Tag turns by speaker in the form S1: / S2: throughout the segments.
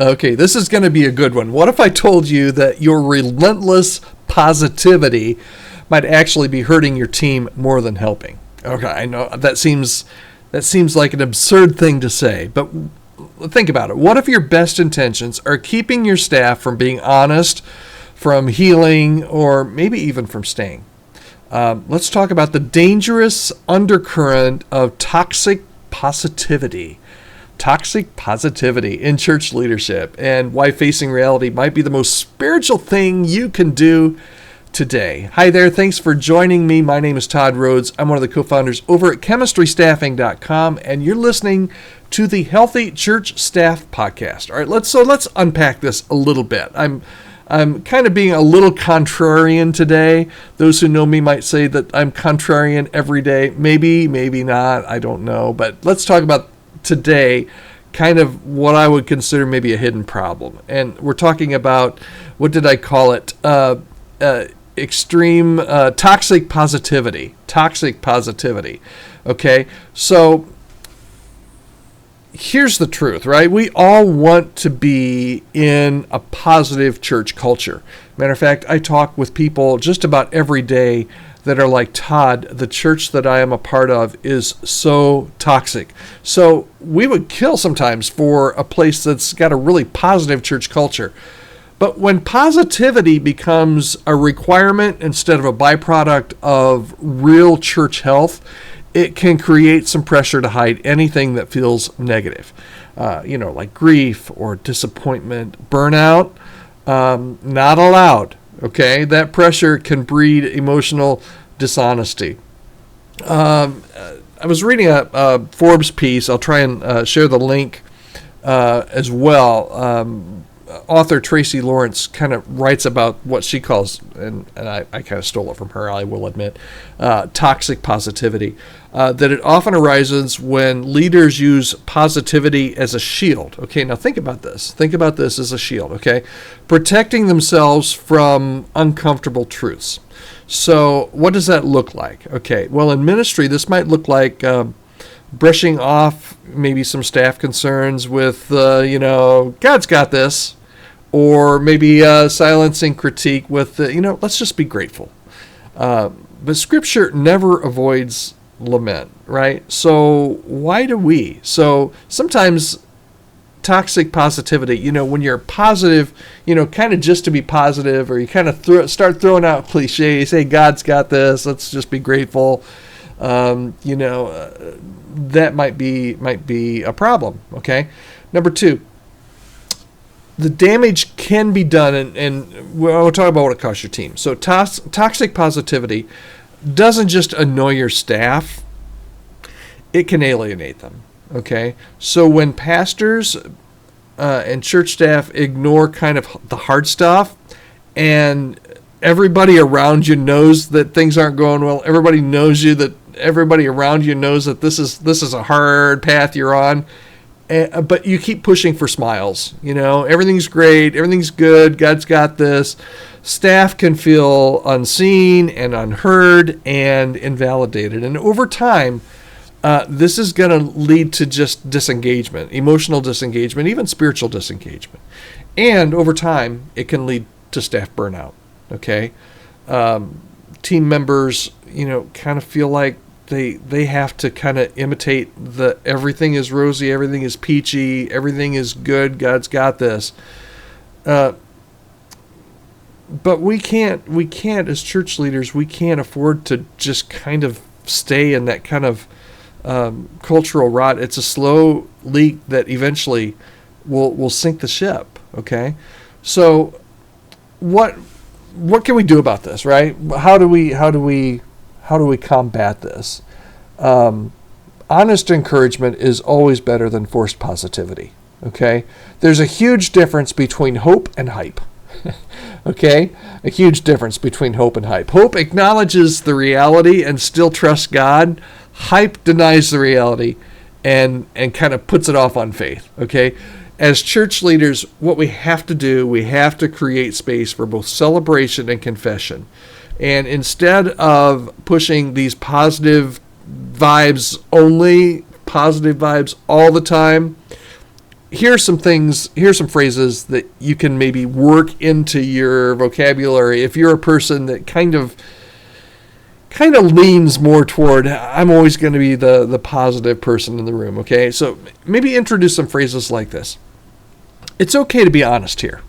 S1: Okay, this is going to be a good one. What if I told you that your relentless positivity might actually be hurting your team more than helping? Okay, I know that seems like an absurd thing to say, but think about it. What if your best intentions are keeping your staff from being honest, from healing, or maybe even from staying? Let's talk about the dangerous undercurrent of toxic positivity. Toxic positivity in church leadership, and why facing reality might be the most spiritual thing you can do today. Hi there. Thanks for joining me. My name is Todd Rhodes. I'm one of the co-founders over at chemistrystaffing.com, and you're listening to the Healthy Church Staff Podcast. All right, let's unpack this a little bit. I'm kind of being a little contrarian today. Those who know me might say that I'm contrarian every day. Maybe not. I don't know. But let's talk about today kind of what I would consider maybe a hidden problem. And we're talking about, what did I call it? Extreme toxic positivity. Toxic positivity. Okay, so here's the truth, right? We all want to be in a positive church culture. Matter of fact, I talk with people just about every day that are like, Todd, the church that I am a part of is so toxic. So we would kill sometimes for a place that's got a really positive church culture. But when positivity becomes a requirement instead of a byproduct of real church health, it can create some pressure to hide anything that feels negative. Like grief or disappointment, burnout, not allowed. Okay, that pressure can breed emotional dishonesty. I was reading a Forbes piece. I'll try and share the link as well. Author Tracy Lawrence kind of writes about what she calls, and I kind of stole it from her, I will admit, toxic positivity. That it often arises when leaders use positivity as a shield. Okay, now think about this. Think about this as a shield, okay? Protecting themselves from uncomfortable truths. So what does that look like? Okay, well, in ministry, this might look like brushing off maybe some staff concerns with, God's got this. Or maybe silencing critique with, let's just be grateful. But Scripture never avoids lament, right? So why do we? So sometimes toxic positivity, when you're positive, kind of just to be positive, or you kind of start throwing out cliches, hey, God's got this, let's just be grateful. That might be a problem, okay? Number two, the damage can be done, and we'll talk about what it costs your team. So toxic positivity doesn't just annoy your staff, it can alienate them, okay? So when pastors and church staff ignore kind of the hard stuff, and everybody around you knows that things aren't going well, everybody knows you, that everybody around you knows that this is a hard path you're on, but you keep pushing for smiles. Everything's great, everything's good, God's got this. Staff can feel unseen and unheard and invalidated. And over time, this is going to lead to just disengagement, emotional disengagement, even spiritual disengagement. And over time, it can lead to staff burnout. Okay? Team members, kind of feel like they have to kind of imitate the everything is rosy, everything is peachy, everything is good, God's got this. But we can't as church leaders, we can't afford to just kind of stay in that kind of cultural rot. It's a slow leak that eventually will sink the ship. Okay, so what can we do about this, right? How do we combat this? Honest encouragement is always better than forced positivity. Okay, there's a huge difference between hope and hype. Okay, a huge difference between hope and hype. Hope acknowledges the reality and still trusts God. Hype denies the reality and kind of puts it off on faith. Okay, as church leaders, what we have to do, we have to create space for both celebration and confession. And instead of pushing these positive vibes only, positive vibes all the time, here's some phrases that you can maybe work into your vocabulary if you're a person that kind of leans more toward, I'm always going to be the positive person in the room, okay? So maybe introduce some phrases like this. It's okay to be honest here,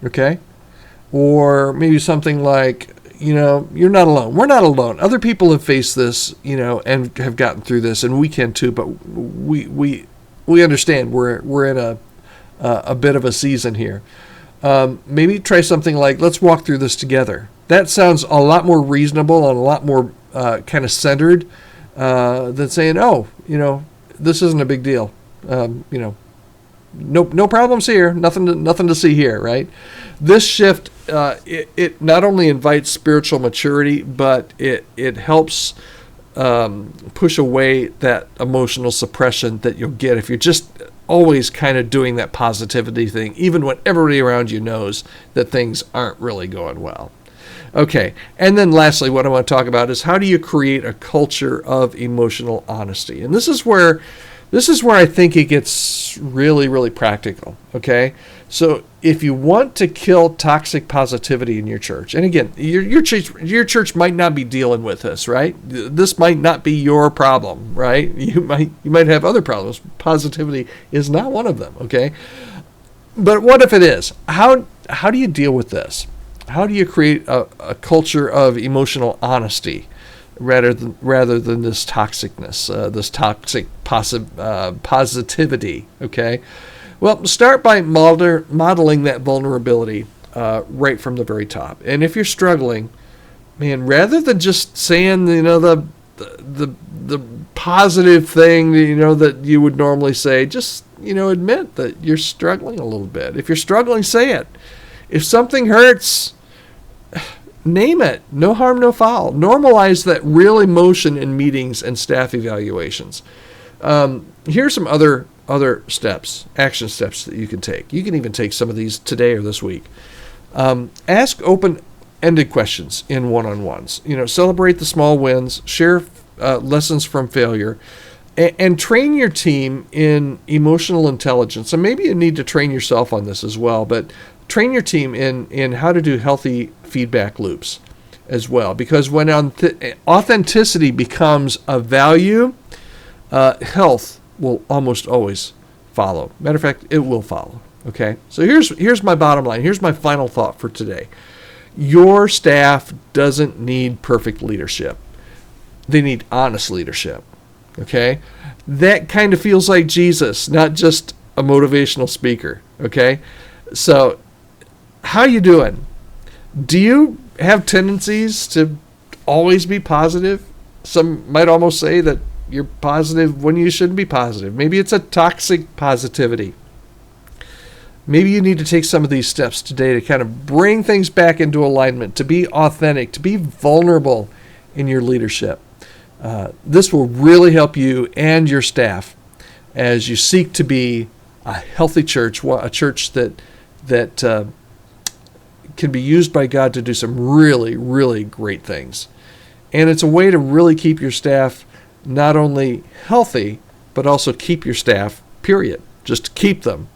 S1: okay? Or maybe something like, you're not alone. We're not alone. Other people have faced this, and have gotten through this, and we can too, but we understand we're in a bit of a season here. Maybe try something like, let's walk through this together. That sounds a lot more reasonable and a lot more kind of centered than saying, this isn't a big deal. No problems here. Nothing to see here, right? This shift, it not only invites spiritual maturity, but it helps push away that emotional suppression that you'll get if you're just always kind of doing that positivity thing, even when everybody around you knows that things aren't really going well. Okay, and then lastly, what I want to talk about is how do you create a culture of emotional honesty? And this is where I think it gets really, really practical, okay? So if you want to kill toxic positivity in your church, and again, your church might not be dealing with this, right? This might not be your problem, right? You might have other problems. Positivity is not one of them, okay? But what if it is? How do you deal with this? How do you create a culture of emotional honesty rather than this toxicness, this toxic positivity? Okay, well, start by modeling that vulnerability right from the very top. And if you're struggling, man, rather than just saying the positive thing that you would normally say, just admit that you're struggling a little bit. If you're struggling, say it. If something hurts, name it. No harm, no foul. Normalize that real emotion in meetings and staff evaluations. Here's some other action steps that you can take. You can even take some of these today or this week. Ask open-ended questions in one-on-ones. Celebrate the small wins. Share lessons from failure. And train your team in emotional intelligence. And maybe you need to train yourself on this as well, but train your team in how to do healthy feedback loops as well. Because when authenticity becomes a value, health will almost always follow. Matter of fact, it will follow. Okay? So here's my bottom line. Here's my final thought for today. Your staff doesn't need perfect leadership. They need honest leadership. Okay? That kind of feels like Jesus, not just a motivational speaker. Okay? So how you doing? Do you have tendencies to always be positive? Some might almost say that you're positive when you shouldn't be positive. Maybe it's a toxic positivity. Maybe you need to take some of these steps today to kind of bring things back into alignment, to be authentic, to be vulnerable in your leadership. This will really help you and your staff as you seek to be a healthy church, a church that can be used by God to do some really, really great things. And it's a way to really keep your staff not only healthy, but also keep your staff, period. Just keep them.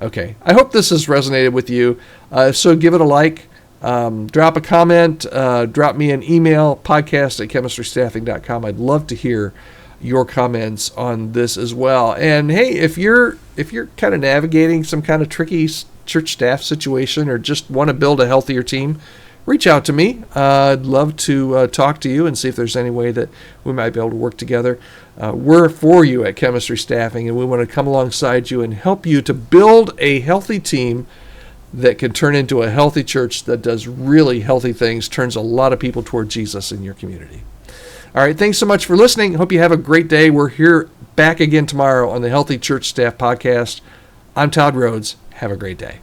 S1: Okay, I hope this has resonated with you. If so, give it a like, drop a comment, drop me an email, podcast@chemistrystaffing.com. I'd love to hear your comments on this as well. And hey, if you're kind of navigating some kind of tricky church staff situation or just want to build a healthier team, reach out to me. I'd love to talk to you and see if there's any way that we might be able to work together. We're for you at Chemistry Staffing, and we want to come alongside you and help you to build a healthy team that can turn into a healthy church that does really healthy things, turns a lot of people toward Jesus in your community. All right, thanks so much for listening. Hope you have a great day. We're here back again tomorrow on the Healthy Church Staff Podcast. I'm Todd Rhodes. Have a great day.